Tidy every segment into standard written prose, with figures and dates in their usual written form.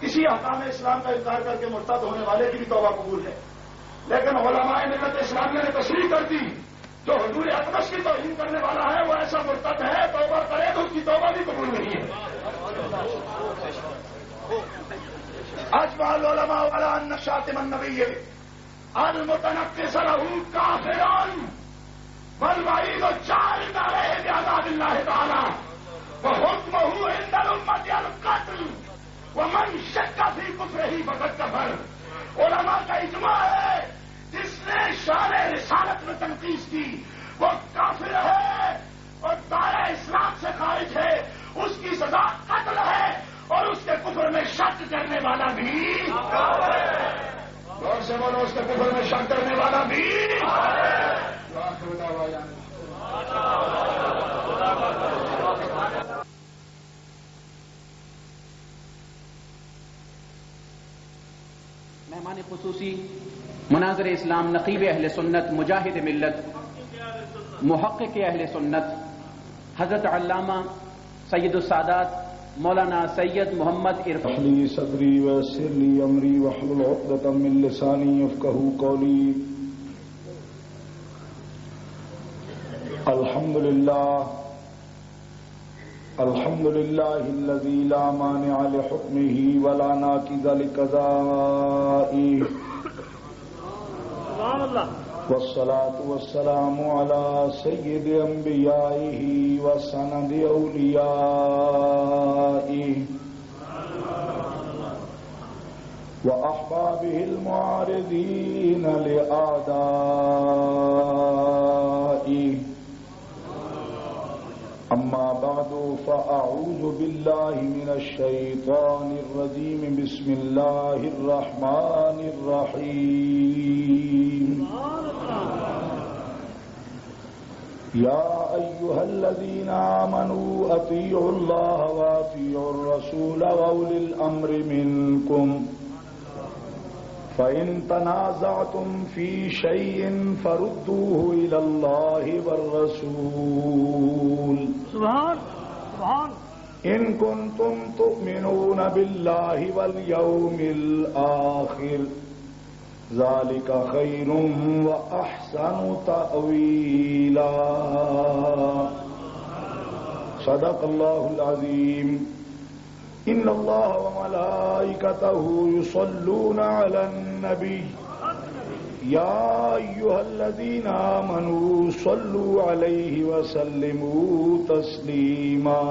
کسی احکام اسلام کا انکار کر کے مرتد ہونے والے کی بھی توبہ قبول ہے، لیکن علماء ملت اسلامیہ نے تصریح کر دی جو حضور اقدس کی توہین کرنے والا ہے وہ ایسا مرتد ہے، توبہ کرے تو اس کی توبہ بھی قبول نہیں ہے۔ اجمع العلماء على ان شاتم النبي المتنقص له كافر والوعيد الجاري عليه بعذاب الله تعالى وحكمه عند الامة القتل ومن شك في كفره فقد كفر۔ علماء کا اجماع ہے جس نے شان رسالت میں تنقیص کی وہ کافر ہے اور دائرہ اسلام سے خارج ہے، اس کی سزا قتل ہے اور اس کے کفر میں شک کرنے والا بھی اور سے بولو اس کے کفر میں شک کرنے والا بھی مہمان خصوصی مناظر اسلام نقیب اہل سنت مجاہد ملت محقق اہل سنت حضرت علامہ سید السادات مولانا سید محمد اشرح لي صدري ويسر لي امري واحلل عقدة من لساني يفقهوا قولي۔ الحمد لله الذي لا مانع لحكمه ولا ناقض لقضائه، والصلاة والسلام على سيد أنبيائه وسند أوليائه وأحبابه المعارضين لأعدائه، أما بعد فأعوذ بالله من الشيطان الرجيم، بسم الله الرحمن الرحيم۔ يا أيها الذين آمنوا أطيعوا الله وأطيعوا الرسول وأولي الأمر منكم، فإن تنازعتم في شيء فردوه إلى الله والرسول إن كنتم تؤمنون بالله واليوم الآخر، ذلك خير وأحسن تأويلا۔ صدق الله العظيم۔ إن الله وملائكته يصلون على النبي يا أيها الذين آمنوا صلوا عليه وسلموا تسليما۔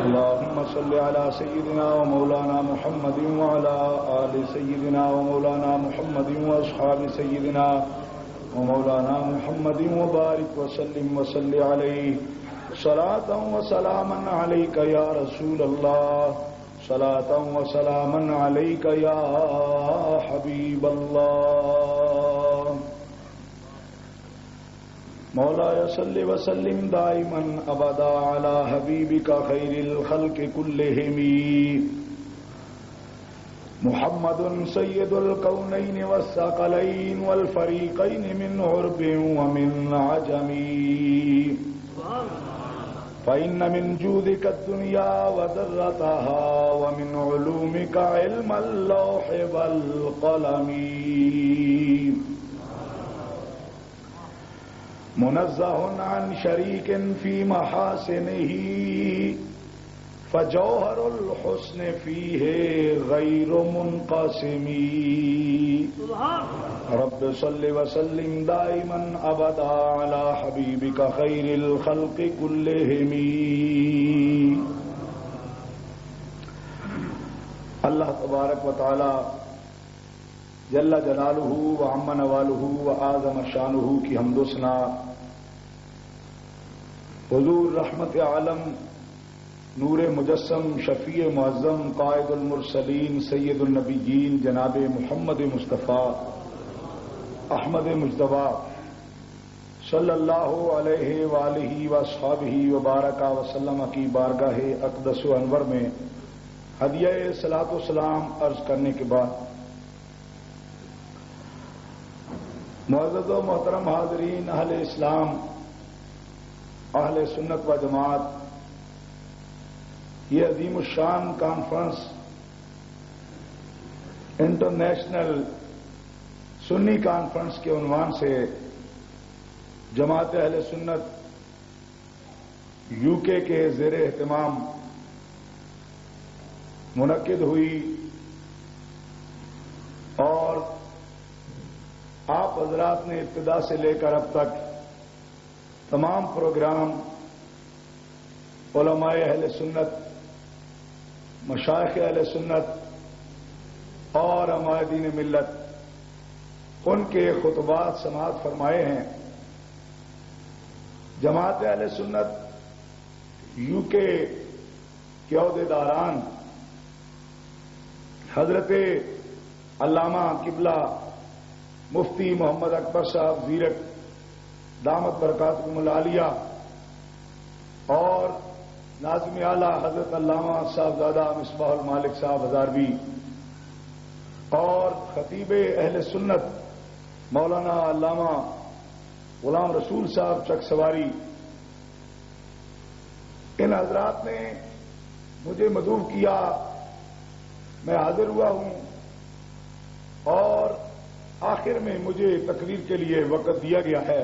اللهم صل على سيدنا ومولانا محمد وعلى آل سيدنا ومولانا محمد وأصحاب سيدنا ومولانا محمد وبارك وسلم وصل عليه صلاة وسلاما عليك يا رسول الله، صلاة وسلاما عليك يا حبيب الله۔ مولاي صل وسلم دائما أبدا على حبيبك خير الخلق كلهم محمد سيد الكونين والثقلين والفريقين من عرب ومن عجم، فإن من جودك الدنيا وذرتها ومن علومك علم اللوح والقلم، منزه عن شريك في محاسنه فجوهر الحسن فيه غير منقسم، رب صل وسلم دائما أبدا على حبيبك خير الخلق كلهم۔ اللہ تبارک و تعالی جل جلالہ وعم نوالہ وآزم شانہ کی حمد و ثنا حضور رحمت عالم نور مجسم شفیع معظم قائد المرسلین سید النبیین جناب محمد مصطفیٰ احمد مجتبیٰ صلی اللہ علیہ وآلہ واصحابہ وبارک وسلم کی بارگاہ اقدس و انور میں ہدیہ صلاۃ و سلام عرض کرنے کے بعد معزز و محترم حاضرین، اہل اسلام، اہل سنت و جماعت، یہ عظیم الشان کانفرنس انٹرنیشنل سنی کانفرنس کے عنوان سے جماعت اہل سنت یو کے زیر اہتمام منعقد ہوئی اور آپ حضرات نے ابتدا سے لے کر اب تک تمام پروگرام علماء اہل سنت، مشائخ اہل سنت اور عمائدین ملت ان کے خطبات سماعت فرمائے ہیں۔ جماعت اہل سنت یو کے عہدیداران حضرت علامہ قبلہ مفتی محمد اکبر صاحب زیرک دامت برکاتہم العالیہ اور ناظم اعلیٰ حضرت علامہ صاحبزادہ مصباح المالک صاحب ہزاروی اور خطیب اہل سنت مولانا علامہ غلام رسول صاحب چک سواری، ان حضرات نے مجھے مدعو کیا، میں حاضر ہوا ہوں اور آخر میں مجھے تقریر کے لیے وقت دیا گیا ہے۔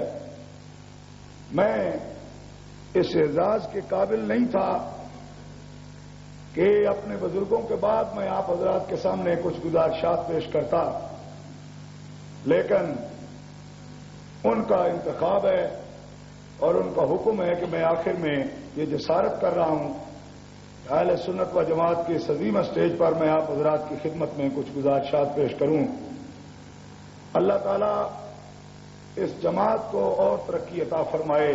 میں اس اعزاز کے قابل نہیں تھا کہ اپنے بزرگوں کے بعد میں آپ حضرات کے سامنے کچھ گزارشات پیش کرتا، لیکن ان کا انتخاب ہے اور ان کا حکم ہے کہ میں آخر میں یہ جسارت کر رہا ہوں اہل سنت و جماعت کے عظیم اسٹیج پر میں آپ حضرات کی خدمت میں کچھ گزارشات پیش کروں۔ اللہ تعالیٰ اس جماعت کو اور ترقی عطا فرمائے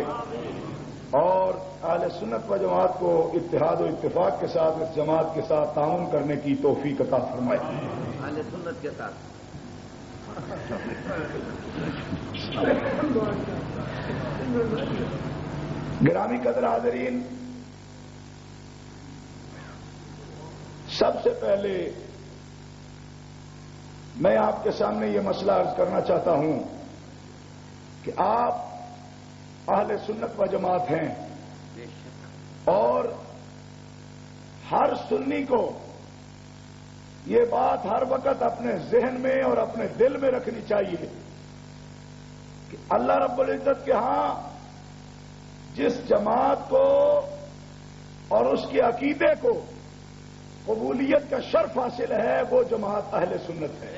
اور اہل سنت و جماعت کو اتحاد و اتفاق کے ساتھ اس جماعت کے ساتھ تعاون کرنے کی توفیق عطا فرمائے۔ اہل سنت کے ساتھ گرامی قدر حاضرین، سب سے پہلے میں آپ کے سامنے یہ مسئلہ عرض کرنا چاہتا ہوں کہ آپ اہل سنت و جماعت ہیں اور ہر سنی کو یہ بات ہر وقت اپنے ذہن میں اور اپنے دل میں رکھنی چاہیے کہ اللہ رب العزت کے ہاں جس جماعت کو اور اس کے عقیدے کو قبولیت کا شرف حاصل ہے وہ جماعت اہل سنت ہے۔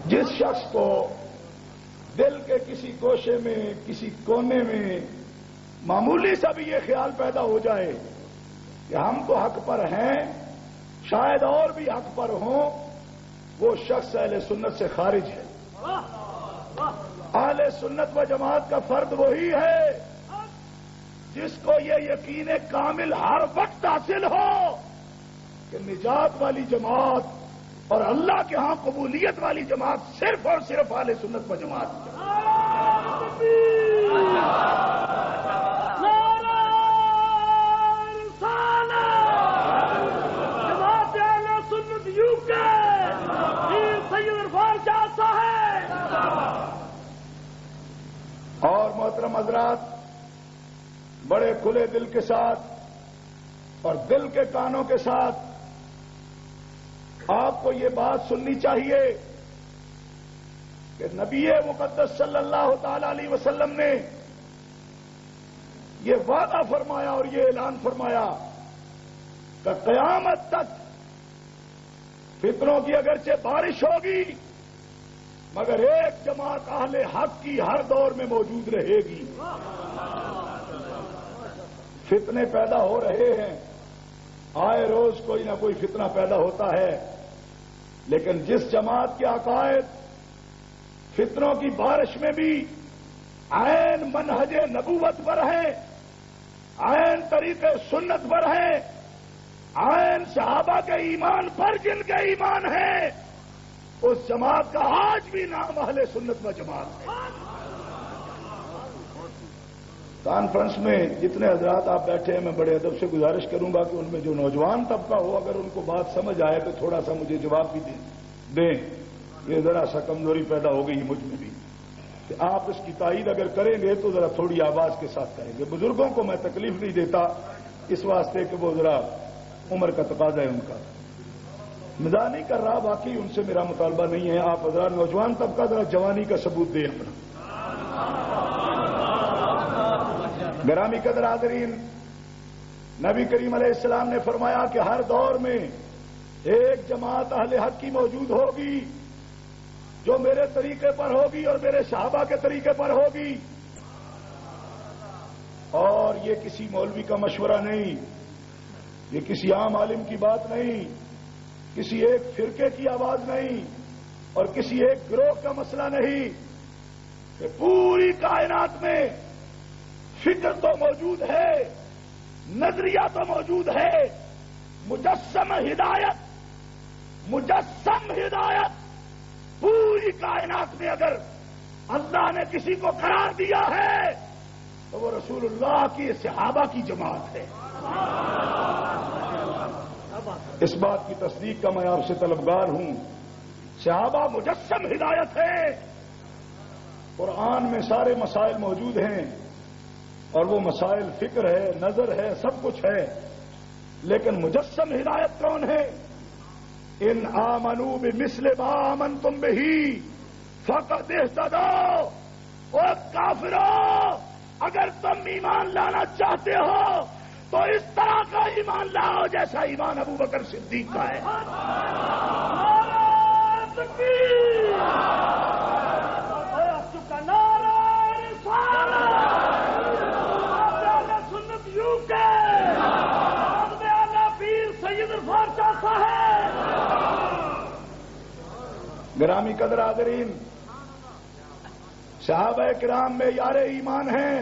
جس شخص کو دل کے کسی گوشے میں کسی کونے میں معمولی سا بھی یہ خیال پیدا ہو جائے کہ ہم تو حق پر ہیں، شاید اور بھی حق پر ہوں، وہ شخص اہل سنت سے خارج ہے۔ اہل سنت و جماعت کا فرد وہی ہے جس کو یہ یقین کامل ہر وقت حاصل ہو کہ نجات والی جماعت اور اللہ کے ہاں قبولیت والی جماعت صرف اور صرف اہل سنت و جماعت ہے۔ اور محترم حضرات، بڑے کھلے دل کے ساتھ اور دل کے کانوں کے ساتھ آپ کو یہ بات سننی چاہیے کہ نبی مقدس صلی اللہ تعالی علیہ وسلم نے یہ وعدہ فرمایا اور یہ اعلان فرمایا کہ قیامت تک فتنوں کی اگرچہ بارش ہوگی مگر ایک جماعت اہل حق کی ہر دور میں موجود رہے گی۔ فتنے پیدا ہو رہے ہیں، آئے روز کوئی نہ کوئی فتنہ پیدا ہوتا ہے، لیکن جس جماعت کے عقائد فتنوں کی بارش میں بھی عین منہج نبوت پر ہیں، عین طریقے سنت پر ہیں، عین صحابہ کے ایمان پر جن کے ایمان ہیں، اس جماعت کا آج بھی نام اہل سنت و جماعت ہے۔ کانفرنس میں جتنے حضرات آپ بیٹھے ہیں میں بڑے ادب سے گزارش کروں گا کہ ان میں جو نوجوان طبقہ ہو اگر ان کو بات سمجھ آئے تو تھوڑا سا مجھے جواب بھی دیں، یہ ذرا سا کمزوری پیدا ہو گئی مجھ میں بھی۔ کہ آپ اس کی تائید اگر کریں گے تو ذرا تھوڑی آواز کے ساتھ کریں گے. بزرگوں کو میں تکلیف نہیں دیتا اس واسطے کہ وہ ذرا عمر کا تقاضا ہے ان کا. مزاح نہیں کر رہا، باقی ان سے میرا مطالبہ نہیں ہے. آپ حضرات نوجوان طبقہ ذرا جوانی کا ثبوت دیں اپنا. گرامی قدر حاضرین، نبی کریم علیہ السلام نے فرمایا کہ ہر دور میں ایک جماعت اہل حق کی موجود ہوگی جو میرے طریقے پر ہوگی اور میرے صحابہ کے طریقے پر ہوگی. اور یہ کسی مولوی کا مشورہ نہیں، یہ کسی عام عالم کی بات نہیں، کسی ایک فرقے کی آواز نہیں اور کسی ایک گروہ کا مسئلہ نہیں، کہ پوری کائنات میں فکر تو موجود ہے، نظریہ تو موجود ہے، مجسم ہدایت پوری کائنات میں اگر اللہ نے کسی کو قرار دیا ہے تو وہ رسول اللہ کی صحابہ کی جماعت ہے. اس بات کی تصدیق کا میں آپ سے طلبگار ہوں. صحابہ مجسم ہدایت ہے. قرآن میں سارے مسائل موجود ہیں اور وہ مسائل فکر ہے، نظر ہے، سب کچھ ہے، لیکن مجسم ہدایت کون ہے؟ ان آمنوا بمثل ما آمنتم بہ فقد اہتدوا. او کافرو، اگر تم ایمان لانا چاہتے ہو تو اس طرح کا ایمان لاؤ جیسا ایمان ابو بکر صدیق کا ہے. گرامی قدر حاضرین، صحابہ کرام میں یار ایمان ہیں.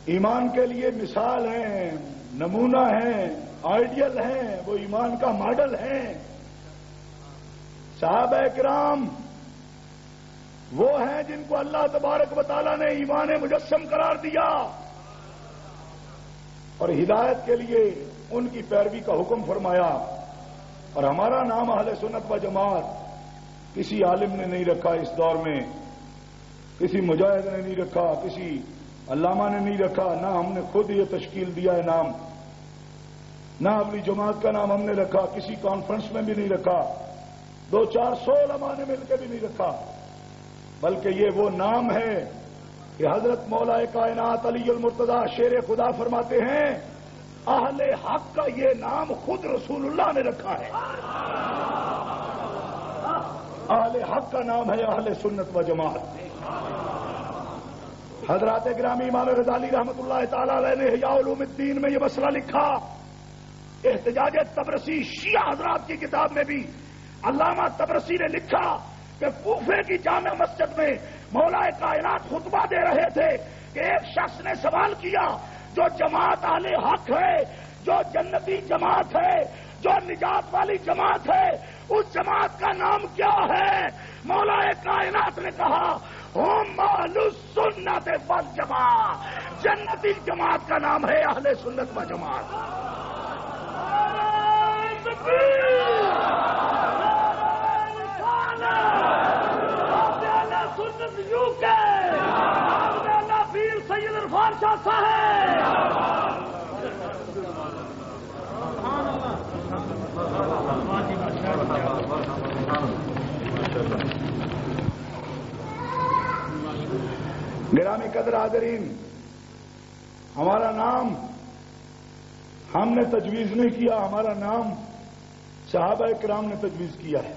ایمان کے لیے مثال ہیں، نمونہ ہیں، آئیڈیل ہیں، وہ ایمان کا ماڈل ہیں. صحابہ کرام وہ ہیں جن کو اللہ تبارک و تعالیٰ نے ایمان مجسم قرار دیا اور ہدایت کے لیے ان کی پیروی کا حکم فرمایا. اور ہمارا نام اہل سنت و جماعت کسی عالم نے نہیں رکھا اس دور میں، کسی مجاہد نے نہیں رکھا، کسی علامہ نے نہیں رکھا، نہ ہم نے خود یہ تشکیل دیا ہے نام، نہ اپنی جماعت کا نام ہم نے رکھا، کسی کانفرنس میں بھی نہیں رکھا، 200-400 علماء نے مل کے بھی نہیں رکھا، بلکہ یہ وہ نام ہے کہ حضرت مولا کائنات علی المرتضی شیر خدا فرماتے ہیں اہل حق کا یہ نام خود رسول اللہ نے رکھا ہے. اہل حق کا نام ہے اہل سنت و جماعت. حضرات گرامی امام غزالی رحمۃ اللہ تعالی علیہ نے احیاء علوم الدین میں یہ مسئلہ لکھا. احتجاج تبرسی شیعہ حضرات کی کتاب میں بھی علامہ تبرسی نے لکھا کہ کوفے کی جامع مسجد میں مولا کائنات خطبہ دے رہے تھے کہ ایک شخص نے سوال کیا جو جماعت اہل حق ہے، جو جنتی جماعت ہے، جو نجات والی جماعت ہے، اس جماعت کا نام کیا ہے؟ مولا کائنات نے کہا ہم اہل السنت والجماعت. جنتی جماعت کا نام ہے اہل سنت و جماعت. پیر سید عرفان شاہ صاحب. گرامی قدر حاضرین، ہمارا نام ہم نے تجویز نہیں کیا، ہمارا نام صحابہ کرام نے تجویز کیا ہے.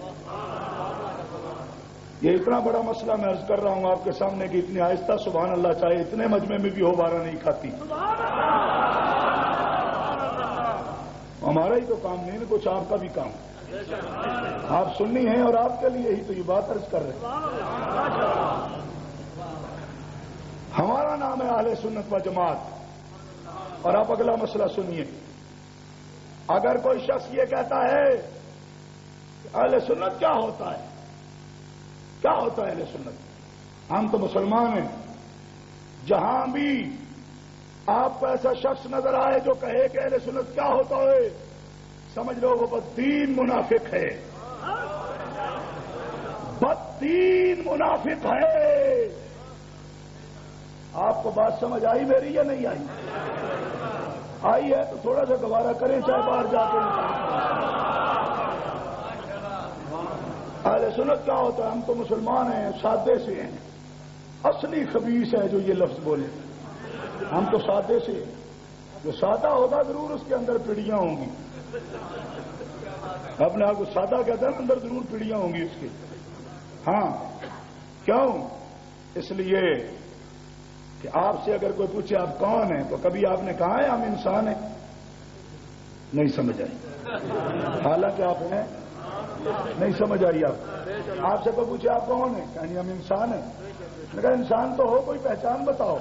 یہ اتنا بڑا مسئلہ میں عرض کر رہا ہوں آپ کے سامنے کہ اتنی آہستہ سبحان اللہ چاہے اتنے مجمع میں بھی ہو بارہ نہیں کھاتی. ہمارا ہی تو کام نہیں، کچھ آپ کا بھی کام. آپ سننی ہیں اور آپ کے لیے ہی تو یہ بات عرض کر رہے ہیں. ہمارا نام ہے اہل سنت و جماعت. اور آپ اگلا مسئلہ سنیے. اگر کوئی شخص یہ کہتا ہے کہ اہل سنت کیا ہوتا ہے، کیا ہوتا ہے اہل سنت؟ ہم تو مسلمان ہیں. جہاں بھی آپ کو ایسا شخص نظر آئے جو کہے کہ اہل سنت کیا ہوتا ہے، سمجھ لو وہ بددین منافق ہے. دین منافق ہے. آپ کو بات سمجھ آئی میری یا نہیں آئی؟ آئی ہے تو تھوڑا سا گوارا کریں، چاہے باہر جا کے. اہل سنت کیا ہوتا ہے؟ ہم تو مسلمان ہیں، سادے سے ہیں. اصلی خبیث ہے جو یہ لفظ بولے. ہم تو سادے سے ہیں. جو سادہ ہوگا ضرور اس کے اندر پڑیاں ہوں گی. اپنے آپ کو سادہ کہتا ہے، اندر ضرور پڑیاں ہوں گی اس کی. ہاں کیوں؟ اس لیے کہ آپ سے اگر کوئی پوچھے آپ کون ہیں تو کبھی آپ نے کہا ہے ہم انسان ہیں؟ نہیں سمجھ آئی. حالانکہ آپ ہیں. نہیں سمجھ آئی. آپ سے کوئی پوچھے آپ کون ہیں؟ کہیں ہم انسان ہیں. میں کہا انسان تو ہو، کوئی پہچان بتاؤ.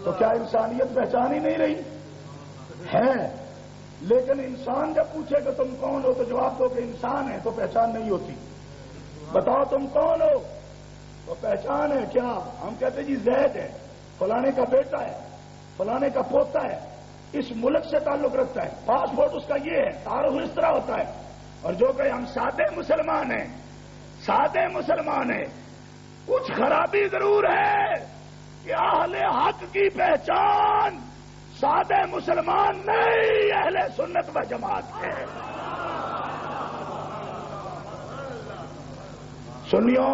تو کیا انسانیت پہچان ہی نہیں رہی ہے؟ لیکن انسان جب پوچھے کہ تم کون ہو تو جواب دو کہ انسان ہے، تو پہچان نہیں ہوتی. بتاؤ تم کون ہو تو پہچان ہے کیا؟ ہم کہتے جی زید ہے، فلانے کا بیٹا ہے، فلانے کا پوتا ہے، اس ملک سے تعلق رکھتا ہے، پاسپورٹ اس کا یہ ہے. تعارف اس طرح ہوتا ہے. اور جو کہ ہم سادے مسلمان ہیں، سادے مسلمان ہیں. کچھ خرابی ضرور ہے کہ اہل حق کی پہچان سادے مسلمان نہیں، اہل سنت و جماعت ہے. سنیو،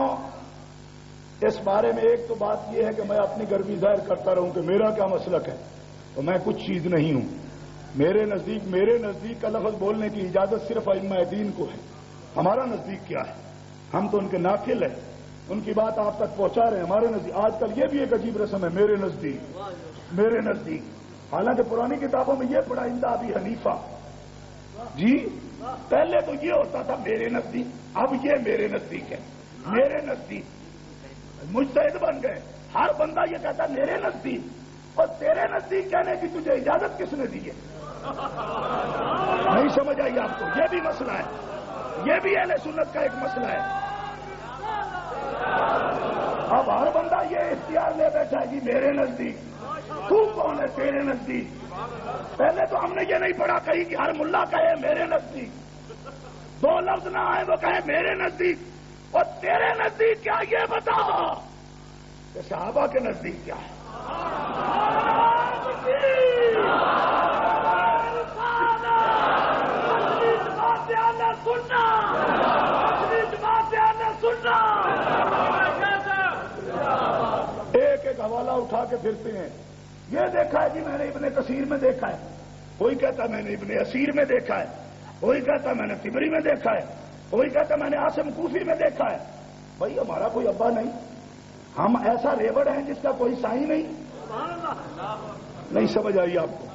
اس بارے میں ایک تو بات یہ ہے کہ میں اپنی گرمی ظاہر کرتا رہوں کہ میرا کیا مسلک ہے، تو میں کچھ چیز نہیں ہوں. میرے نزدیک کا لفظ بولنے کی اجازت صرف ائمہ دین کو ہے. ہمارا نزدیک کیا ہے؟ ہم تو ان کے ناقل ہیں، ان کی بات آپ تک پہنچا رہے ہیں. ہمارے نزدیک آج کل یہ بھی ایک عجیب رسم ہے، میرے نزدیک. حالانکہ پرانی کتابوں میں یہ پڑھا عند ابی حنیفہ. جی پہلے تو یہ ہوتا تھا میرے نزدیک، اب یہ میرے نزدیک ہے. میرے نزدیک مجتہد بن گئے. ہر بندہ یہ کہتا ہے میرے نزدیک. اور تیرے نزدیک کہنے کی تجھے اجازت کس نے دی ہے؟ نہیں سمجھ آئی آپ کو؟ یہ بھی مسئلہ ہے. یہ بھی اہل سنت کا ایک مسئلہ ہے. اب ہر بندہ یہ اختیار لے بیٹھا ہے جی میرے نزدیک. تو کون ہے تیرے نزدیک؟ پہلے تو ہم نے یہ نہیں پڑھا کہیں کہ ہر ملا کہے میرے نزدیک. دو لفظ نہ آئے وہ کہے میرے نزدیک. اور تیرے نزدیک کیا یہ بتا کہ صحابہ کے نزدیک کیا ہے؟ ایک ایک حوالہ اٹھا کے پھرتے ہیں. یہ دیکھا ہے جی میں نے ابن کثیر میں دیکھا ہے، کوئی کہتا ہے میں نے ابن اسیر میں دیکھا ہے، کوئی کہتا ہے میں نے طبری میں دیکھا ہے، کوئی کہتا ہے میں نے عاصم کوفی میں دیکھا ہے. بھائی ہمارا کوئی ابا نہیں، ہم ایسا ریوڑ ہیں جس کا کوئی سائی نہیں. نہیں سمجھ آئی آپ کو؟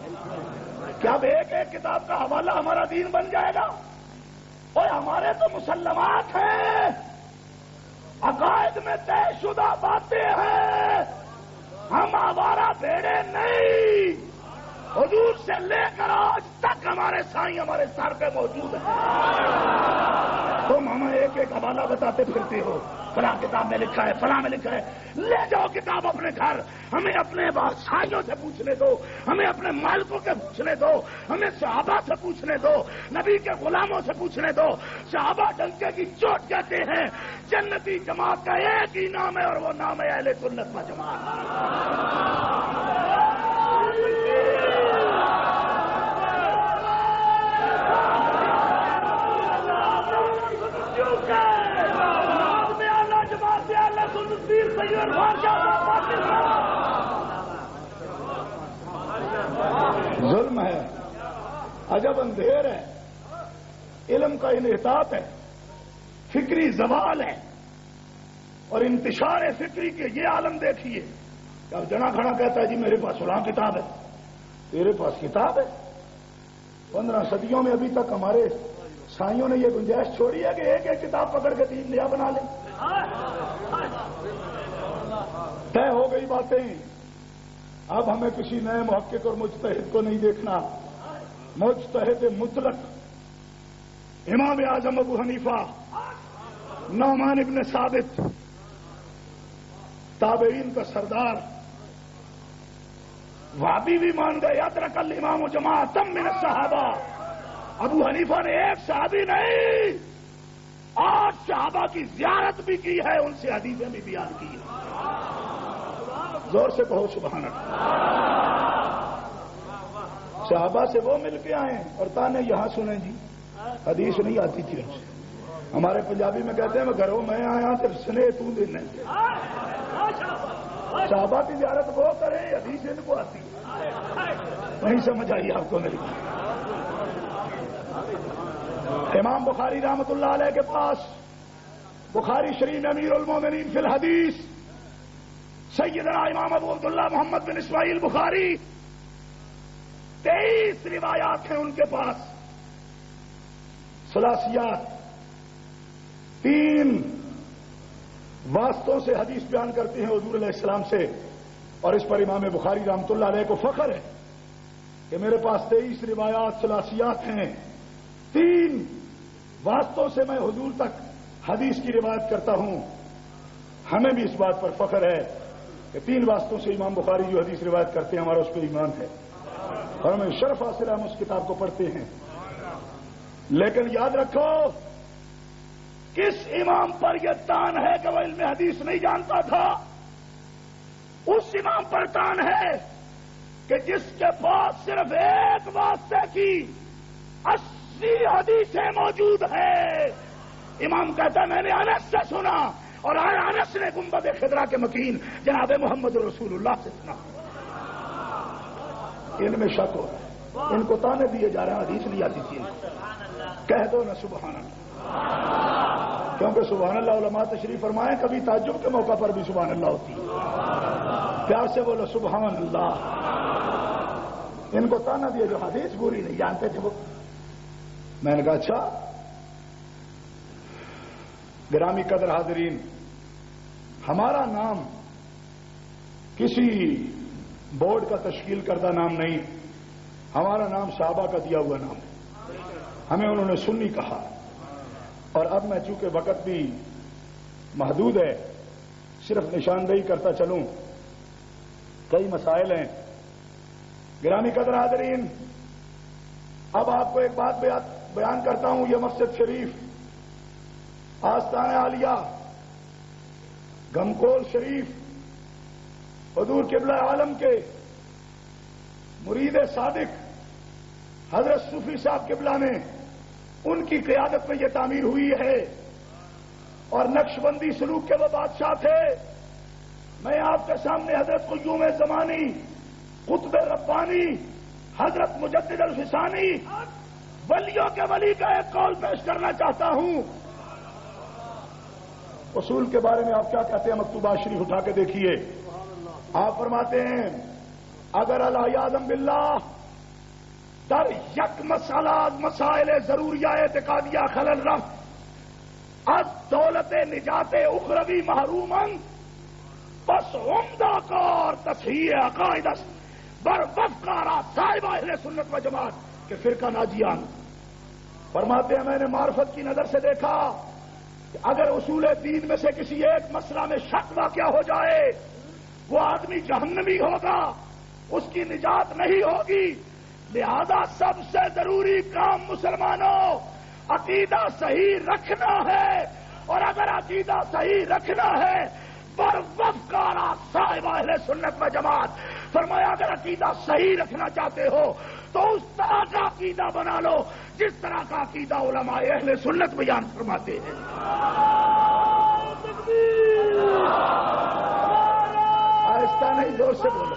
کیا اب ایک ایک کتاب کا حوالہ ہمارا دین بن جائے گا؟ اور ہمارے تو مسلمات ہیں، عقائد میں طے شدہ باتیں ہیں. ہم آوارہ بھیڑے نہیں. حضور سے لے کر آج تک ہمارے سائیں ہمارے سر پہ موجود ہیں. تم ہمیں ایک ایک حوالہ بتاتے پھرتے ہو، فلاں کتاب میں لکھا ہے، فلاں میں لکھا ہے. لے جاؤ کتاب اپنے گھر. ہمیں اپنے بادشاہیوں سے پوچھنے دو، ہمیں اپنے مالکوں کے پوچھنے دو، ہمیں صحابہ سے پوچھنے دو، نبی کے غلاموں سے پوچھنے دو. صحابہ ڈنکے کی چوٹ کہتے ہیں. جنتی جماعت کا ایک ہی نام ہے اور وہ نام ہے اہل سنت و جماعت. ظلم ہے، عجب اندھیر ہے، علم کا انحطاط ہے، فکری زوال ہے. اور انتشار فکری کے یہ عالم دیکھیے کہ اب جنا کھڑا کہتا ہے جی میرے پاس فلاں کتاب ہے. تیرے پاس کتاب ہے؟ 15 صدیوں میں ابھی تک ہمارے سائیوں نے یہ گنجائش چھوڑی ہے کہ ایک ایک کتاب پکڑ کے دین نیا بنا لیں. طے ہو گئی باتیں. اب ہمیں کسی نئے محقق اور مجتہد کو نہیں دیکھنا. مجتہد مطلق امام اعظم ابو حنیفہ، نعمان ابن ثابت، تابعین کا سردار. وہابی بھی مان گئے ادرک الامام جماعۃ من الصحابہ. ابو حنیفہ نے ایک صحابی نہیں اور صحابہ کی زیارت بھی کی ہے، ان سے حدیثیں بھی بیان کی ہیں۔ زور سے کہو سبحان اللہ۔ صحابہ سے وہ مل کے آئے اور تانے یہاں سنیں جی، حدیث نہیں آتی تھی ان سے۔ ہمارے پنجابی میں کہتے ہیں میں گھروں میں آیا تو سنے تو دینا۔ صحابہ کی زیارت وہ کرے، حدیث ان کو آتی نہیں سمجھ آئی آپ کو میری۔ امام بخاری رحمۃ اللہ علیہ کے پاس بخاری شریف امیر المومنین فی الحدیث سیدنا امام ابو عبداللہ محمد بن اسماعیل بخاری 23 روایات ہیں ان کے پاس، ثلاثیات، 3 واسطوں سے حدیث بیان کرتے ہیں حضور علیہ السلام سے، اور اس پر امام بخاری رحمۃ اللہ علیہ کو فخر ہے کہ میرے پاس 23 روایات ثلاثیات ہیں، 3 واسطوں سے میں حضور تک حدیث کی روایت کرتا ہوں۔ ہمیں بھی اس بات پر فخر ہے کہ 3 واسطوں سے امام بخاری جو حدیث روایت کرتے ہیں ہمارا اس پہ ایمان ہے، اور ہمیں شرف حاصل ہے، ہم اس کتاب کو پڑھتے ہیں۔ لیکن یاد رکھو، کس امام پر یہ تان ہے کہ وہ علم حدیث نہیں جانتا تھا؟ اس امام پر تان ہے کہ جس کے پاس صرف ایک واسطے کی 80 حدیثیں موجود ہیں۔ امام کہتا ہے میں نے انس سے سنا، اور انس نے گنبد خضرا کے مکین جناب محمد رسول اللہ سے سنا۔ ان میں شک ہو رہا ہے، ان کو تانے دیے جا رہے ہیں حدیث نہیں آتی تھی۔ کہہ دو نا سبحان اللہ، کیونکہ سبحان اللہ علماء تشریف فرمائیں، کبھی تعجب کے موقع پر بھی سبحان اللہ ہوتی ہے۔ پیار سے بولو سبحان اللہ۔ ان کو تانا دیا جو حدیث پوری نہیں جانتے تھے وہ۔ میں نے کہا اچھا، گرامی قدر حاضرین، ہمارا نام کسی بورڈ کا تشکیل کردہ نام نہیں، ہمارا نام صحابہ کا دیا ہوا نام ہے۔ ہمیں انہوں نے سنی کہا، اور اب میں چونکہ وقت بھی محدود ہے صرف نشاندہی کرتا چلوں، کئی مسائل ہیں۔ گرامی قدر حاضرین، اب آپ کو ایک بات بیان کرتا ہوں۔ یہ مسجد شریف، آستانہ عالیہ، گھمکول شریف، حضور قبلہ عالم کے مرید صادق حضرت صوفی صاحب قبلہ نے، ان کی قیادت میں یہ تعمیر ہوئی ہے، اور نقش بندی سلوک کے وہ بادشاہ تھے۔ میں آپ کے سامنے حضرت قیوم زمانی، قطب ربانی، حضرت مجدد الفسانی، ولیوں کے ولی کا ایک قول پیش کرنا چاہتا ہوں۔ اصول کے بارے میں آپ کیا کہتے ہیں؟ مکتوبات شریف اٹھا کے دیکھیے۔ آپ فرماتے ہیں اگر العیاذ باللہ در یک مسئلہ مسائل ضروریہ اعتقادیہ خلل رفت از دولت نجات اخروی محرومن، بس عمدہ کار تصحیح عقائد است بر وفق آراء صاحب اہل سنت و جماعت کے فرقہ ناجیان۔ فرماتے ہیں میں نے معرفت کی نظر سے دیکھا کہ اگر اصول دین میں سے کسی ایک مسئلہ میں شک واقع ہو جائے، وہ آدمی جہنمی ہوگا، اس کی نجات نہیں ہوگی۔ لہذا سب سے ضروری کام مسلمانوں عقیدہ صحیح رکھنا ہے، اور اگر عقیدہ صحیح رکھنا ہے بر وفق آراء صاحب اہل سنت و جماعت، فرمایا اگر عقیدہ صحیح رکھنا چاہتے ہو تو اس طرح کا عقیدہ بنا لو جس طرح کا عقیدہ علماء اہل سنت بیان فرماتے ہیں۔ آہستہ نہیں، زور سے بولو۔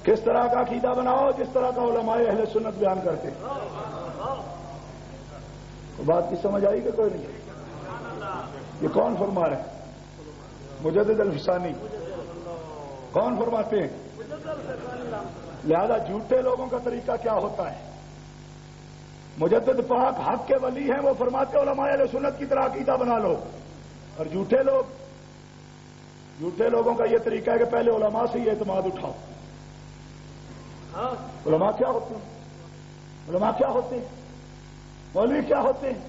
کس طرح کا عقیدہ بناؤ؟ جس طرح کا علماء اہل سنت بیان کرتے ہیں۔ بات کی سمجھ آئی کہ کوئی نہیں؟ یہ کون فرما رہے ہیں؟ مجدد الفسانی۔ کون فرماتے ہیں؟ لہذا جھوٹے لوگوں کا طریقہ کیا ہوتا ہے؟ مجدد پاک حق کے ولی ہیں، وہ فرماتے علماء اہل سنت کی طرح عقیدہ بنا لو، اور جھوٹے لوگوں کا یہ طریقہ ہے کہ پہلے علماء سے یہ اعتماد اٹھاؤ۔ علماء کیا ہوتے ہیں؟ علماء کیا ہوتے ہیں؟ مولوی کیا ہوتے ہیں؟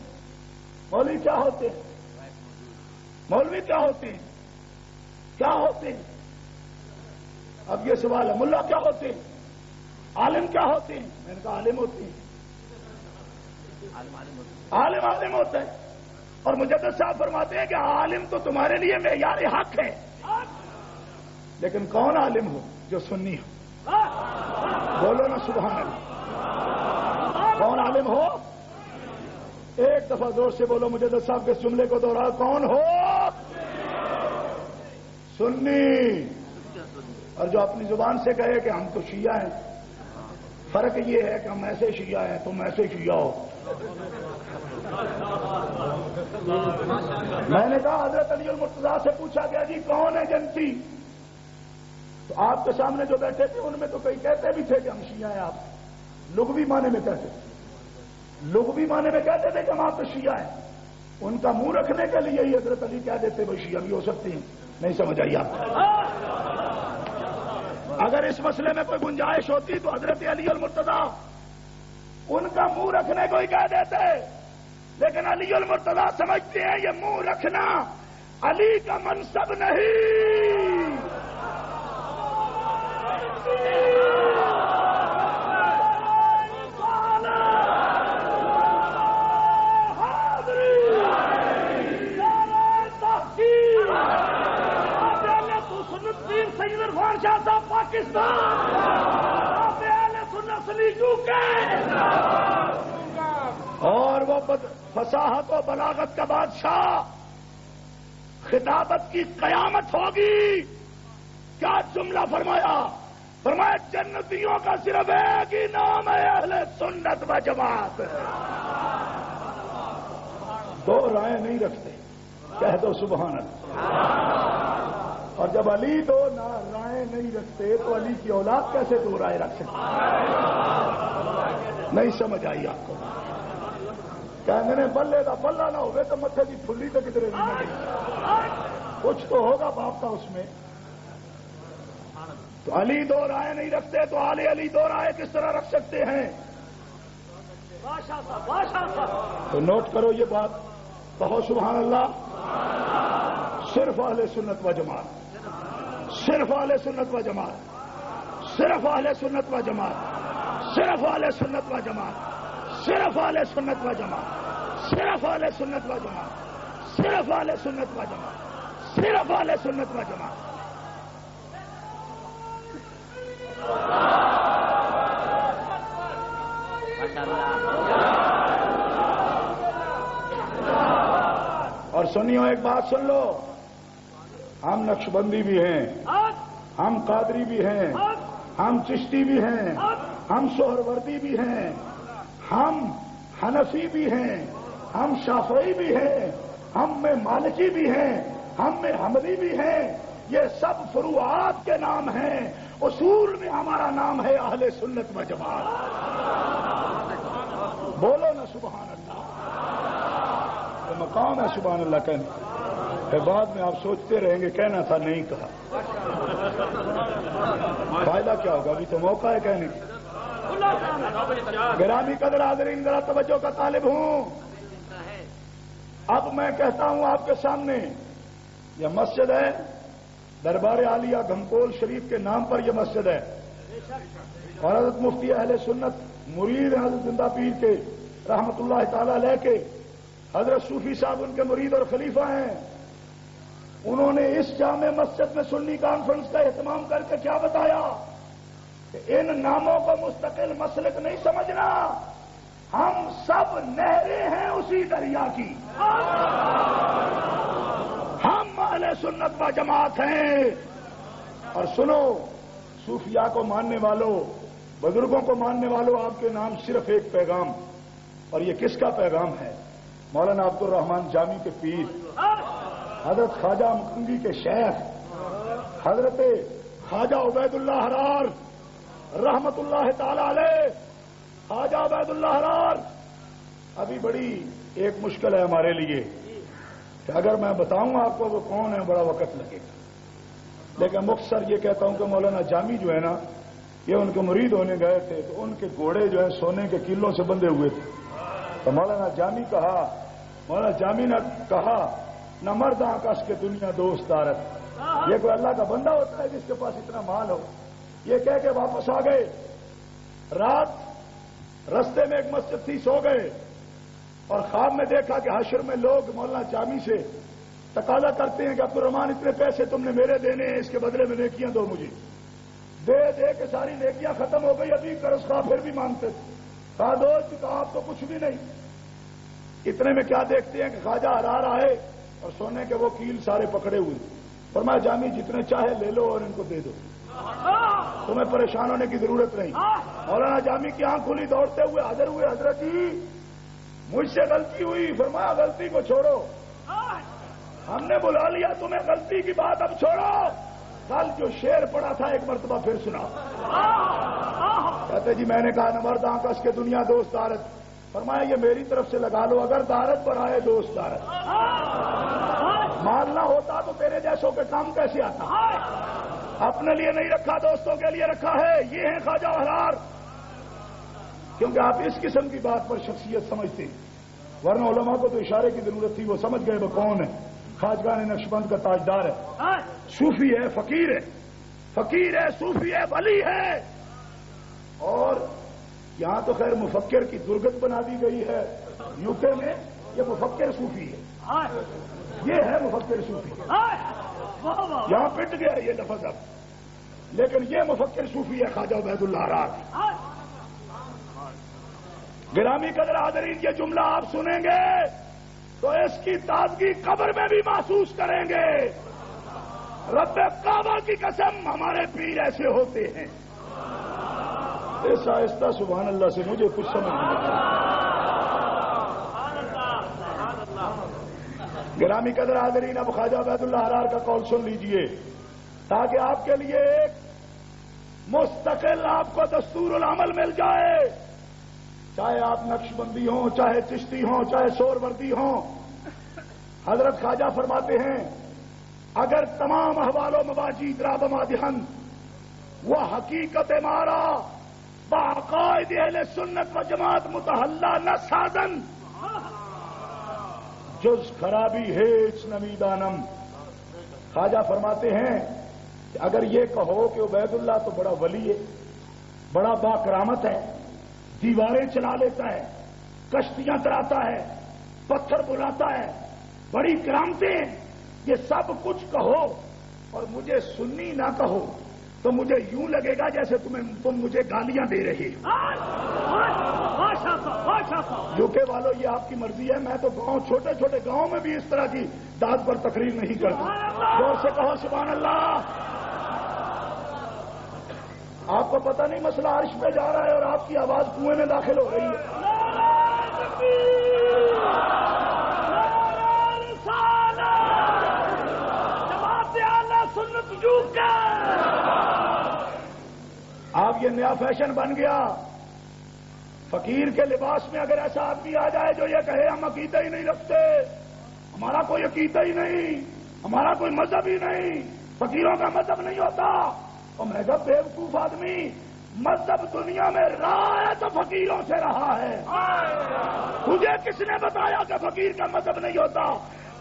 مولوی کیا ہوتے ہیں؟ مولوی کیا ہوتے ہیں؟ کیا ہوتے ہیں؟ اب یہ سوال ہے، ملا کیا ہوتے ہیں؟ عالم کیا ہوتے ہیں؟ میں نے کہا عالم ہوتے ہیں، عالم ہوتا ہے. اور مجدد صاحب فرماتے ہیں کہ عالم تو تمہارے لیے معیار حق ہے، لیکن کون عالم ہو؟ جو سنی ہو. بولو نا سبحان اللہ. کون عالم ہو؟ ایک دفعہ زور سے بولو، مجدد صاحب کے جملے کو دوہراؤ. کون ہو؟ سنی. اور جو اپنی زبان سے کہے کہ ہم تو شیعہ ہیں. فرق یہ ہے کہ ہم ایسے شیعہ ہیں، تم ایسے شیعہ ہو. میں نے کہا حضرت علی المرتضیٰ سے پوچھا گیا جی کون ہے جنتی؟ تو آپ کے سامنے جو بیٹھے تھے ان میں تو کئی کہتے بھی تھے کہ ہم شیعہ ہیں. آپ لغوی معنی میں کہتے تھے، لغوی معنی میں کہتے تھے کہ ہم آپ تو شیعہ ہیں. ان کا منہ رکھنے کے لیے ہی حضرت علی کہہ دیتے وہ شیعہ بھی ہو سکتی ہیں. نہیں سمجھ آئی آپ؟ اگر اس مسئلے میں کوئی گنجائش ہوتی تو حضرت علی المرتضیٰ ان کا منہ رکھنے کو ہی کہہ دیتے. لیکن علی المرتضیٰ سمجھتے ہیں یہ منہ رکھنا علی کا منصب نہیں. سید عرفان شاہ صاحب پاکستان اور وہ فصاحت و بلاغت کا بادشاہ. خطابت کی قیامت ہوگی. کیا جملہ فرمایا؟ فرمایا جنتیوں کا صرف ایک ہی نام ہے اہل سنت و جماعت. دو رائے نہیں رکھتے. کہہ دو سبحان اللہ. اور جب علی دو رائے نہیں رکھتے تو علی کی اولاد کیسے دو رائے رکھ سکتے؟ نہیں سمجھ آئی آپ کو؟ کہیں گے بلے کا بلہ نہ ہوئے تو متھے کی پھلی تو کدھر نہیں گئی. کچھ تو ہوگا باپ کا اس میں. تو علی دو رائے نہیں رکھتے تو علی دو رائے کس طرح رکھ سکتے ہیں؟ تو نوٹ کرو یہ بات. کہو سبحان اللہ. صرف اہل سنت و جماعت، صرف اہل سنت و جماعت، صرف اہل سنت و جماعت، صرف اہل سنت و جماعت، صرف اہل سنت و جماعت، صرف اہل سنت و جماعت، صرف اہل سنت و جماعت، صرف اہل سنت و جماعت. اور سنیو ایک بات سن لو، ہم نقشبندی بھی ہیں، ہم قادری بھی ہیں، ہم چشتی بھی ہیں، ہم سہروردی بھی ہیں، ہم حنفی بھی ہیں، ہم شافعی بھی ہیں، ہم میں مالکی بھی ہیں، ہم میں حنبلی بھی ہیں. یہ سب فروعات کے نام ہیں. اصول میں ہمارا نام ہے اہل سنت و جماعت. بولو نا سبحان اللہ. یہ مقام ہے سبحان اللہ کہنے. پھر بعد میں آپ سوچتے رہیں گے کہنا تھا نہیں کہا. فائدہ کیا ہوگا؟ ابھی تو موقع ہے کہنے کی. گرامی قدر حاضرین ذرا توجہ کا طالب ہوں. اب میں کہتا ہوں آپ کے سامنے، یہ مسجد ہے دربار عالیہ گھمکول شریف کے نام پر یہ مسجد ہے. اور حضرت مفتی اہل سنت مرید حضرت زندہ پیر کے رحمت اللہ تعالی علیہ کے حضرت صوفی صاحب ان کے مرید اور خلیفہ ہیں. انہوں نے اس جامع مسجد میں سنی کانفرنس کا اہتمام کر کے کیا بتایا کہ ان ناموں کو مستقل مسلک نہیں سمجھنا، ہم سب نہریں ہیں اسی دریا کی. ہم اہل سنت و جماعت ہیں. اور سنو، صوفیاء کو ماننے والوں، بزرگوں کو ماننے والوں، آپ کے نام صرف ایک پیغام. اور یہ کس کا پیغام ہے؟ مولانا عبد الرحمان جامی کے پیر، حضرت خواجہ مکندی کے شیخ حضرت خواجہ عبید اللہ حرار رحمت اللہ تعالی علیہ. خواجہ عبید اللہ حرار ابھی بڑی ایک مشکل ہے ہمارے لیے کہ اگر میں بتاؤں آپ کو وہ کون ہے بڑا وقت لگے گا. لیکن مختصر یہ کہتا ہوں کہ مولانا جامی جو ہے نا، یہ ان کے مرید ہونے گئے تھے تو ان کے گھوڑے جو ہیں سونے کے کلوں سے بندھے ہوئے تھے. تو مولانا جامی نے کہا نہ مرد آکش کے دنیا دوست دارت، یہ کوئی اللہ کا بندہ ہوتا ہے جس کے پاس اتنا مال ہو؟ یہ کہہ کے واپس آ گئے. رات رستے میں ایک مسجد تھی، سو گئے اور خواب میں دیکھا کہ حشر میں لوگ مولانا جامی سے تقاضا کرتے ہیں کہ عبدالرحمان اتنے پیسے تم نے میرے دینے ہیں، اس کے بدلے میں نیکیاں دو مجھے. دے دے کے ساری نیکیاں ختم ہو گئی، ابھی قرض خواہ پھر بھی مانگتے تھے. کہا دوست کہا آپ تو کچھ بھی نہیں. اتنے میں کیا دیکھتے ہیں کہ خواجہ حرار آئے اور سونے کے وہ کیل سارے پکڑے ہوئے. فرمایا جامی جتنے چاہے لے لو اور ان کو دے دو، تمہیں پریشان ہونے کی ضرورت نہیں. مولانا جامی کی آنکھ کھلی، دوڑتے ہوئے حاضر ہوئے. حضرت جی مجھ سے غلطی ہوئی. فرمایا غلطی کو چھوڑو، ہم نے بلا لیا تمہیں، غلطی کی بات اب چھوڑو. کل جو شعر پڑا تھا ایک مرتبہ پھر سنا. کہتے جی میں نے کہا نمبر دانکس کے دنیا دوست دارت. فرمایا یہ میری طرف سے لگا لو، اگر دارت پر آئے دوست دارت. مال نہ ہوتا تو تیرے جیسوں کے کام کیسے آتا؟ اپنے لیے نہیں رکھا، دوستوں کے لیے رکھا ہے. یہ ہیں خواجہ حرار. کیونکہ آپ اس قسم کی بات پر شخصیت سمجھتے ہیں، ورنہ علماء کو تو اشارے کی ضرورت تھی، وہ سمجھ گئے وہ کون ہے. خواجگان نقشبند کا تاجدار ہے، صوفی ہے، فقیر ہے. فقیر ہے، صوفی ہے، ولی ہے. اور یہاں تو خیر مفکر کی درگت بنا دی گئی ہے. یو کے میں یہ مفکر صوفی ہے، یہ ہے مفکر صوفی. یہاں پٹ گیا یہ لفظ اب، لیکن یہ مفکر صوفی ہے خواجہ عبید اللہ حرار. گرامی قدر حاضرین، یہ جملہ آپ سنیں گے تو اس کی تازگی قبر میں بھی محسوس کریں گے. رب کعبہ کی قسم ہمارے پیر ایسے ہوتے ہیں. اس آہستہ سبحان اللہ سے مجھے کچھ سمجھ نہیں آتا. گرامی قدر حاضرین، اب خواجہ عبید اللہ حرار کا قول سن لیجئے تاکہ آپ کے لیے ایک مستقل آپ کو دستور العمل مل جائے. چاہے آپ نقش بندی ہوں، چاہے چشتی ہوں، چاہے سور وردی ہوں. حضرت خواجہ فرماتے ہیں اگر تمام احوال و مواجید را بمادہن وہ حقیقت مارا بعقائد اہل سنت و جماعت متحلہ نہ سازن جز خرابی ہیچ نمیدانم. خواجہ فرماتے ہیں کہ اگر یہ کہو کہ عبید اللہ تو بڑا ولی ہے، بڑا باکرامت ہے، دیواریں چلا لیتا ہے، کشتیاں چلاتا ہے، پتھر بلاتا ہے، بڑی کرامتیں، یہ سب کچھ کہو اور مجھے سنی نہ کہو تو مجھے یوں لگے گا جیسے تم مجھے گالیاں دے رہے. یو کے والوں یہ آپ کی مرضی ہے، میں تو گاؤں چھوٹے چھوٹے گاؤں میں بھی اس طرح کی داد پر تقریر نہیں کرتا. زور سے کہو سبحان اللہ. آپ کو پتہ نہیں مسئلہ عرش پہ جا رہا ہے اور آپ کی آواز کنویں میں داخل ہو رہی ہے. آپ یہ نیا فیشن بن گیا. فقیر کے لباس میں اگر ایسا آدمی آ جائے جو یہ کہے ہم عقیدہ ہی نہیں رکھتے، ہمارا کوئی عقیدہ ہی نہیں، ہمارا کوئی مذہب ہی نہیں، فقیروں کا مذہب نہیں ہوتا. اور میں کہا بیوقوف آدمی، مذہب دنیا میں رہا ہے تو فقیروں سے رہا ہے. تجھے کس نے بتایا کہ فقیر کا مذہب نہیں ہوتا؟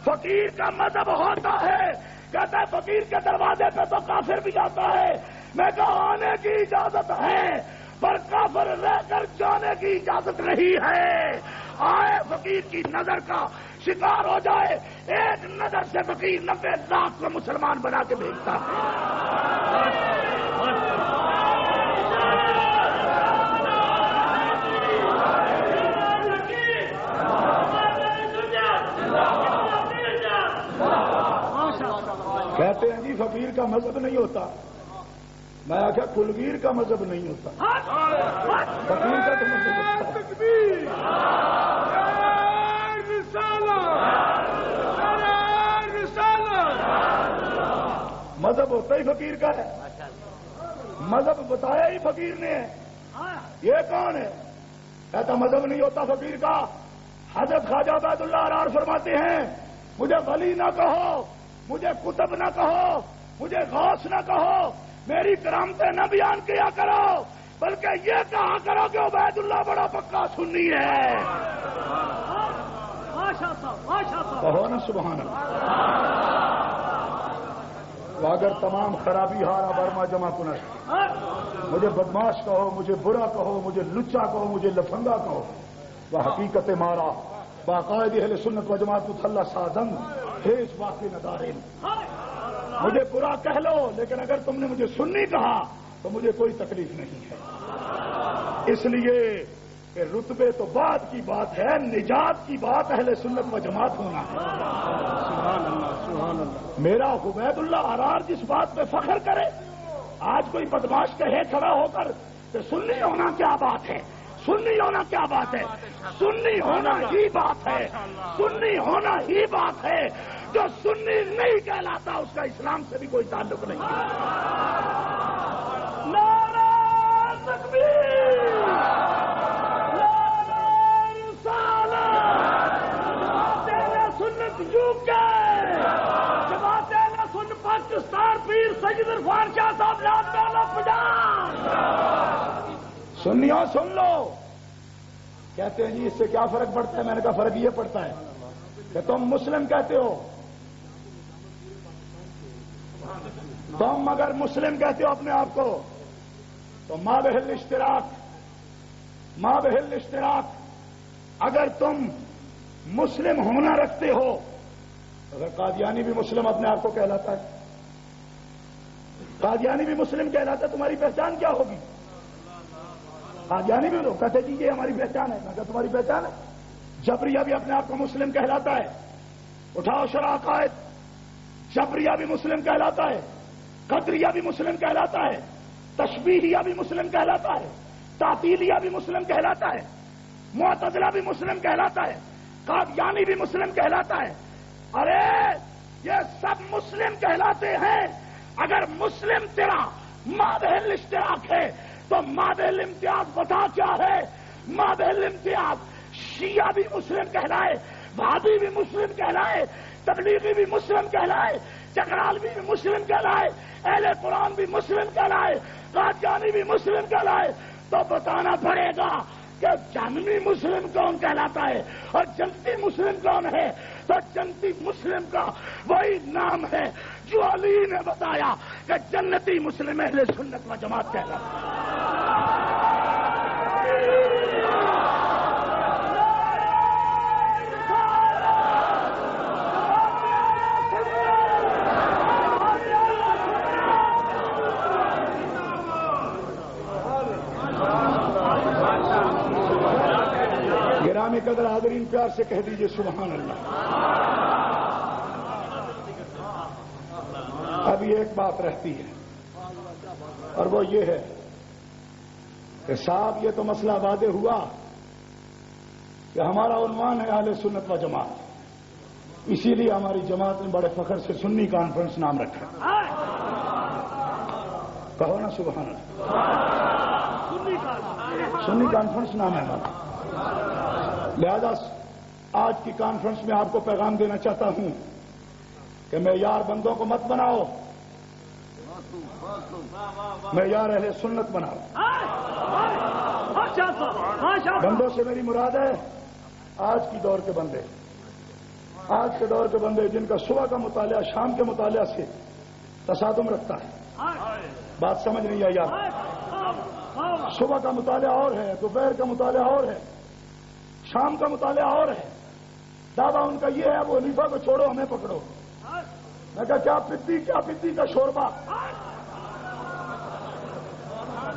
فقیر کا مذہب ہوتا ہے. کہتا ہے فقیر کے دروازے پہ تو کافر بھی جاتا ہے. میں کہا آنے کی اجازت ہے پر کافر رہ کر جانے کی اجازت نہیں ہے. آئے فقیر کی نظر کا شکار ہو جائے، ایک نظر سے فقیر 90 لاکھ کو مسلمان بنا کے بھیجتا ہے. کہتے ہیں جی فقیر کا مذہب نہیں ہوتا. میں آخیا کلگیر کا مذہب نہیں ہوتا، فقیر کا تو مذہب ہوتا مذہب ہوتا ہی فقیر کا ہے. مذہب بتایا ہی فقیر نے ہے. یہ کون ہے کہتا مذہب نہیں ہوتا فقیر کا؟ حضرت خواجہ عبید اللہ حرار فرماتے ہیں مجھے ولی نہ کہو، مجھے کتب نہ کہو، مجھے غوث نہ کہو، میری کرامتیں نہ بیان کیا کرو، بلکہ یہ کہا کرو کہ عبید اللہ بڑا پکا سنی ہے. کہو نا سبحان اللہ. اگر تمام خرابی ہارا برما جمع کنش، مجھے بدماش کہو، مجھے برا کہو، مجھے لچا کہو، مجھے لفنگا کہو، وہ حقیقت مارا باقاعد اہل سنت و جماعت مطلع سازنگ ہے اس واقعی ندارین. مجھے برا کہہ لو، لیکن اگر تم نے مجھے سنی کہا تو مجھے کوئی تکلیف نہیں ہے. اس لیے کہ رتبے تو بعد کی بات ہے، نجات کی بات اہل سنت و جماعت ہونا ہے. سبحان اللہ سبحان اللہ. میرا عبید اللہ ارار جس بات پہ فخر کرے، آج کوئی بدماش کہے کھڑا ہو کر کہ سنی ہونا کیا بات ہے، سنی ہونا کیا بات ہے، سنی ہونا ہی بات ہے، سنی ہونا ہی بات ہے. جو سنی نہیں کہلاتا اس کا اسلام سے بھی کوئی تعلق نہیں ہے. نعرہ تکبیر، نعرہ رسالت. سنت UK، جماعت اہل سنت پاکستان، پیر سید عرفان شاہ صاحب یاد والا پجان. سنیوں سن لو. کہتے ہیں جی اس سے کیا فرق پڑتا ہے؟ میں نے کہا فرق یہ پڑتا ہے کہ تم مسلم کہتے ہو، تم اگر مسلم کہتے ہو اپنے آپ کو تو مابہل اشتراک اگر تم مسلم ہونا رکھتے ہو، اگر قادیانی بھی مسلم اپنے آپ کو کہلاتا ہے، قادیانی بھی مسلم کہلاتا ہے، تمہاری پہچان کیا ہوگی؟ قادیانی بھی لوگ کہتے جی یہ ہماری پہچان ہے. میں کہا تمہاری پہچان ہے. جبریہ بھی اپنے آپ کو مسلم کہلاتا ہے. اٹھاؤ شرح عقائد، جبریہ بھی مسلم کہلاتا ہے، قدریہ بھی مسلم کہلاتا ہے، تشبیہیہ بھی مسلم کہلاتا ہے، تعطیلیہ بھی مسلم کہلاتا ہے، معتزلہ بھی مسلم کہلاتا ہے، قادیانی بھی مسلم کہلاتا ہے. ارے یہ سب مسلم کہلاتے ہیں. اگر مسلم تیرا مابہل اشتراک ہے تو مابہل امتیاز بتا کیا ہے؟ مابہل امتیاز شیعہ بھی مسلم کہلائے، وہابی بھی مسلم کہلائے، تبلیغی بھی مسلم کہلائے، چکرالوی بھی مسلم کہلائے، اہل قرآن بھی مسلم کہلائے، قادیانی بھی مسلم کہلائے. تو بتانا پڑے گا کہ جہنمی مسلم کون کہلاتا ہے اور جنتی مسلم کون ہے. تو جنتی مسلم کا وہی نام ہے جو علی نے بتایا کہ جنتی مسلم اہل سنت و جماعت کہلاتا ہے. گرامی قدر حاضرین پیار سے کہہ دیجئے سبحان اللہ. ابھی ایک بات رہتی ہے اور وہ یہ ہے کہ صاحب یہ تو مسئلہ واضح ہوا کہ ہمارا عنوان ہے اہل سنت و جماعت، اسی لیے ہماری جماعت نے بڑے فخر سے سنی کانفرنس نام رکھا. کہو نا سبحان اللہ. سنی کانفرنس نام ہے ہمارا. لہذا آج کی کانفرنس میں آپ کو پیغام دینا چاہتا ہوں کہ معیار بندوں کو مت بناؤ، معیار اہل سنت بناؤ. بندوں سے میری مراد ہے آج کی دور کے بندے، آج کے دور کے بندے جن کا صبح کا مطالعہ شام کے مطالعہ سے تصادم رکھتا ہے. بات سمجھ نہیں آئی آپ؟ صبح کا مطالعہ اور ہے، دوپہر کا مطالعہ اور ہے، شام کا مطالعہ اور ہے. دعویٰ ان کا یہ ہے ابو حنیفہ کو چھوڑو ہمیں پکڑو. میں کہا کیا پتی کا شوربہ،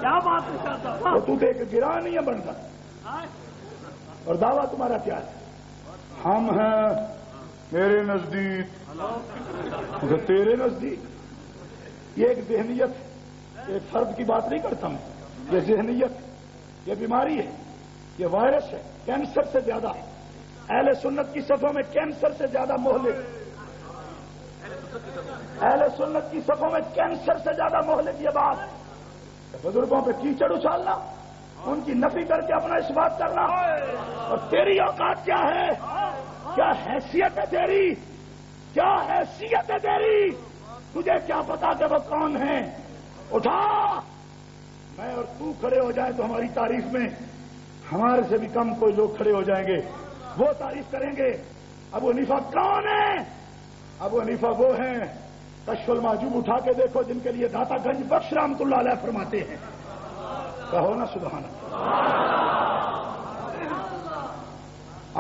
کیا بات ہے؟ تو دیکھ گرا نہیں ہے بن کر. اور دعویٰ تمہارا کیا ہے؟ ہم ہیں میرے نزدیک، تیرے نزدیک. یہ ایک ذہنیت، ایک فرد کی بات نہیں کرتا ہوں. یہ ذہنیت، یہ بیماری ہے، یہ وائرس ہے. کینسر سے زیادہ اہل سنت کی صفوں میں کینسر سے زیادہ مہلک، اہل سنت کی صفوں میں کینسر سے زیادہ مہلک. یہ بات بزرگوں پہ کیچڑ اچھالنا، ان کی نفی کر کے اپنا اس بات کرنا. اور تیری اوقات کیا ہے؟ کیا حیثیت ہے تیری؟ کیا حیثیت ہے تیری؟ تجھے کیا پتا کہ وہ کون ہیں؟ اٹھا. میں اور تو کھڑے ہو جائیں تو ہماری تعریف میں ہمارے سے بھی کم کوئی لوگ کھڑے ہو جائیں گے، وہ تعریف کریں گے ابو حنیفہ کون ہے؟ ابو حنیفہ وہ ہیں کشف المحجوب اٹھا کے دیکھو، جن کے لیے داتا گنج بخش رحمۃ اللہ علیہ فرماتے ہیں، کہو نا سبحان اللہ۔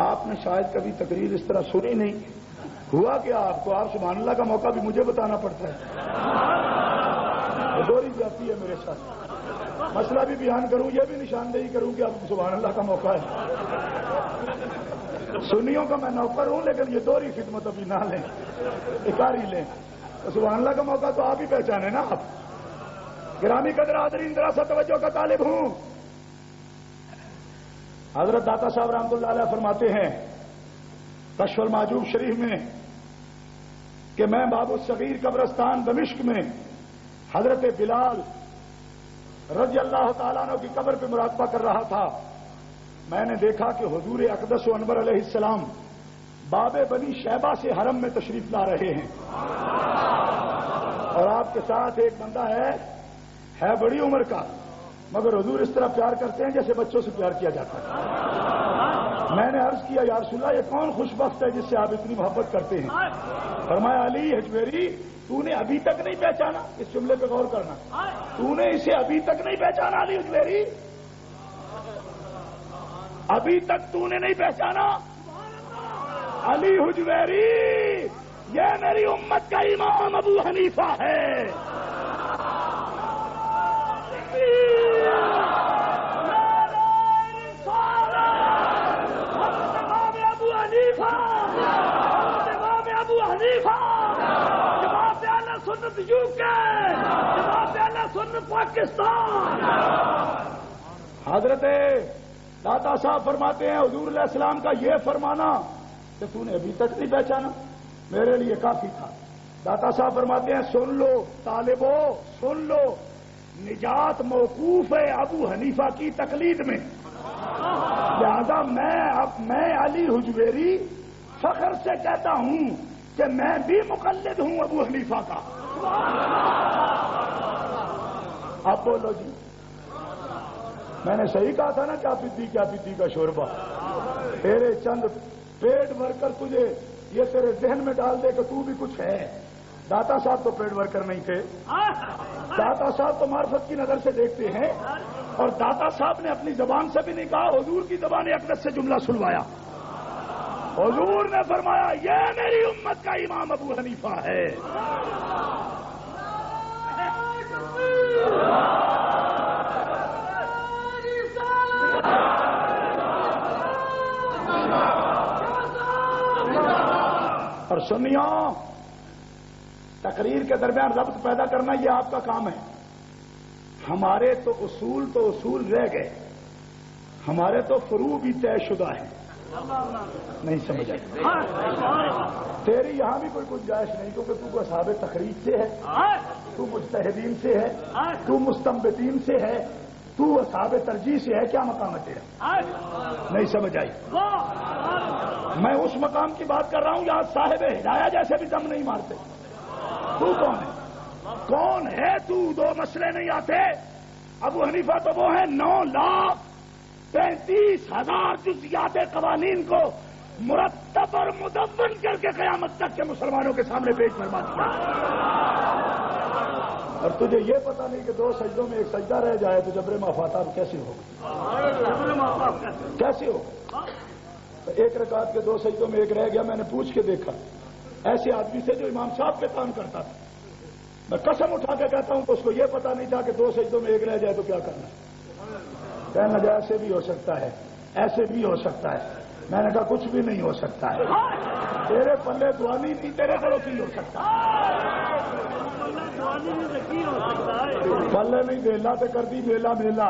آپ نے شاید کبھی تقریر اس طرح سنی نہیں، ہوا کیا آپ کو؟ آپ سبحان اللہ کا موقع بھی مجھے بتانا پڑتا ہے، دوری جاتی ہے میرے ساتھ۔ مسئلہ بھی بیان کروں، یہ بھی نشاندہی کروں کہ اب سبحان اللہ کا موقع ہے۔ سنیوں کا میں نوکر ہوں، لیکن یہ دوہری خدمت ابھی نہ لیں، اکاری لیں۔ تو سبحان اللہ کا موقع تو آپ ہی پہچانے نا۔ آپ گرامی قدر حاضرین، ذرا سا توجہ کا طالب ہوں۔ حضرت داتا صاحب رحمۃ اللہ علیہ فرماتے ہیں کشف المحجوب شریف میں کہ میں باب الصغیر قبرستان دمشق میں حضرت بلال رضی اللہ تعالیٰ عنہ کی قبر پہ مراقبہ کر رہا تھا۔ میں نے دیکھا کہ حضور اقدس و انور علیہ السلام باب بنی شیبہ سے حرم میں تشریف لا رہے ہیں، اور آپ کے ساتھ ایک بندہ ہے بڑی عمر کا، مگر حضور اس طرح پیار کرتے ہیں جیسے بچوں سے پیار کیا جاتا ہے۔ میں نے عرض کیا یا رسول اللہ، یہ کون خوش بخت ہے جس سے آپ اتنی محبت کرتے ہیں؟ فرمایا علی حجویری، تو نے ابھی تک نہیں پہچانا؟ اس جملے پہ غور کرنا، تو نے اسے ابھی تک نہیں پہچانا علی حجویری؟ ابھی تک تو نے نہیں پہچانا علی حجویری؟ یہ میری امت کا امام ابو حنیفہ ہے۔ ابو حنیفہ جماعت اہل سنت UK، جماعت اہل سنت پاکستان۔ حضرت داتا صاحب فرماتے ہیں حضور علیہ السلام کا یہ فرمانا کہ تو نے ابھی تک نہیں پہچانا میرے لیے کافی تھا۔ داتا صاحب فرماتے ہیں سن لو طالبو، سن لو، نجات موقوف ہے ابو حنیفہ کی تقلید میں، لہذا میں علی حجویری فخر سے کہتا ہوں کہ میں بھی مقلد ہوں ابو حنیفہ کا۔ آپ بولو جی، میں نے صحیح کہا تھا نا؟ کیا پیتی کا شوربہ، تیرے چند پیٹ بھر کر تجھے یہ تیرے ذہن میں ڈال دے کہ تو بھی کچھ ہے۔ داتا صاحب تو پیٹ بھر کر نہیں تھے، داتا صاحب تو معرفت کی نظر سے دیکھتے ہیں، اور داتا صاحب نے اپنی زبان سے بھی نہیں کہا، حضور کی زبان اقدس سے جملہ سنوایا۔ حضور نے فرمایا یہ میری امت کا امام ابو حنیفہ ہے۔ اور سنیوں، تقریر کے درمیان ربط پیدا کرنا یہ آپ کا کام ہے۔ ہمارے تو اصول رہ گئے، ہمارے تو فروع بھی طے شدہ ہیں۔ نہیں سمجھا؟ تیری یہاں بھی کوئی گنجائش نہیں، کیونکہ تو اصحاب تقریر سے ہے، تو مجتہدین سے ہے، تو مستنبطین سے ہے، تو اصحاب ترجیح سے ہے۔ کیا مقام ہے تیرا؟ نہیں سمجھ آئی؟ میں اس مقام کی بات کر رہا ہوں یہاں صاحب ہدایہ جیسے بھی دم نہیں مارتے۔ تو کون ہے تو؟ دو مسئلے نہیں آتے۔ ابو حنیفہ تو وہ ہے 9,35,000 جزیات قوانین کو مرتب اور مدون کر کے قیامت تک کے مسلمانوں کے سامنے پیش فرما دیا۔ اور تجھے یہ پتا نہیں کہ 2 سجدوں میں ایک سجدہ رہ جائے تو جبر مافاتاب کیسے ہوگا؟ کیسے ہوگا؟ ایک رکعت کے 2 سجدوں میں ایک رہ گیا۔ میں نے پوچھ کے دیکھا ایسے آدمی سے جو امام صاحب پہ کام کرتا تھا، میں قسم اٹھا کے کہتا ہوں کہ اس کو یہ پتا نہیں تھا کہ 2 سجدوں میں ایک رہ جائے تو کیا کرنا ہے۔ کہنے لگا ایسے بھی ہو سکتا ہے، ایسے بھی ہو سکتا ہے۔ میں نے کہا کچھ بھی نہیں ہو سکتا ہے، تیرے پلے دوانی نہیں، تیرے کو کی ہو سکتا ہے؟ پلے نہیں دیلا تو کر دی میلا۔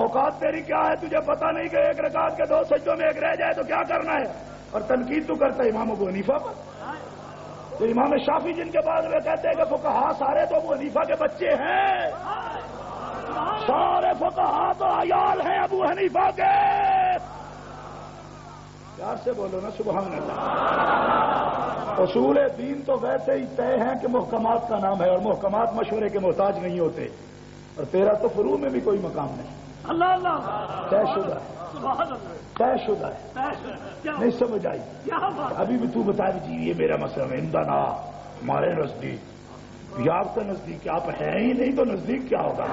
اوقات تیری کیا ہے؟ تجھے پتا نہیں کہ ایک رکعت کے 2 سجدوں میں ایک رہ جائے تو کیا کرنا ہے، اور تنقید تو کرتا ہے امام ابو حنیفہ پر۔ تو امام شافعی جن کے بعد میں کہتے ہیں کہ فقہا سارے تو ابو حنیفہ کے بچے ہیں، سارے فقہا تو عیال ہیں ابو حنیفہ کے۔ پیار سے بولو نا سبحان اللہ۔ اصول دین تو ویسے ہی طے ہیں کہ محکمات کا نام ہے، اور محکمات مشورے کے محتاج نہیں ہوتے، اور تیرا تو فروع میں بھی کوئی مقام نہیں۔ اللہ اللہ، طے شدہ ہے، طے شدہ ہے۔ نہیں سمجھ آئی؟ ابھی بھی تو بتا دیجیے یہ میرا مسئلہ ہے، امدانا ہمارے نزدیک یا آپ کا نزدیک آپ ہیں ہی نہیں تو نزدیک کیا ہوگا؟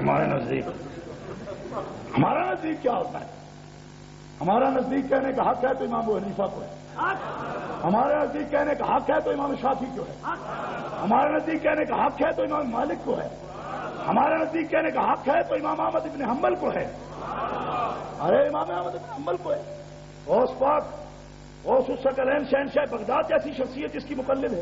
ہمارے نزدیک ہمارا نزدیک کیا ہوتا ہے؟ ہمارا نزدیک کہنے کا حق ہے تو امام ابو حنیفہ کو ہے، ہمارے نزدیک کہنے کا حق ہے تو امام شافعی کو ہے، ہمارے نزدیک کہنے کا حق ہے تو امام مالک کو ہے، ہمارے نزدیک کہنے کا حق ہے تو امام احمد ابن حنبل کو ہے۔ ارے امام احمد ابن حنبل کو ہے، غوث پاک غوث الثقلین شہنشاہ بغداد جیسی شخصیت جس کی مقلد ہے،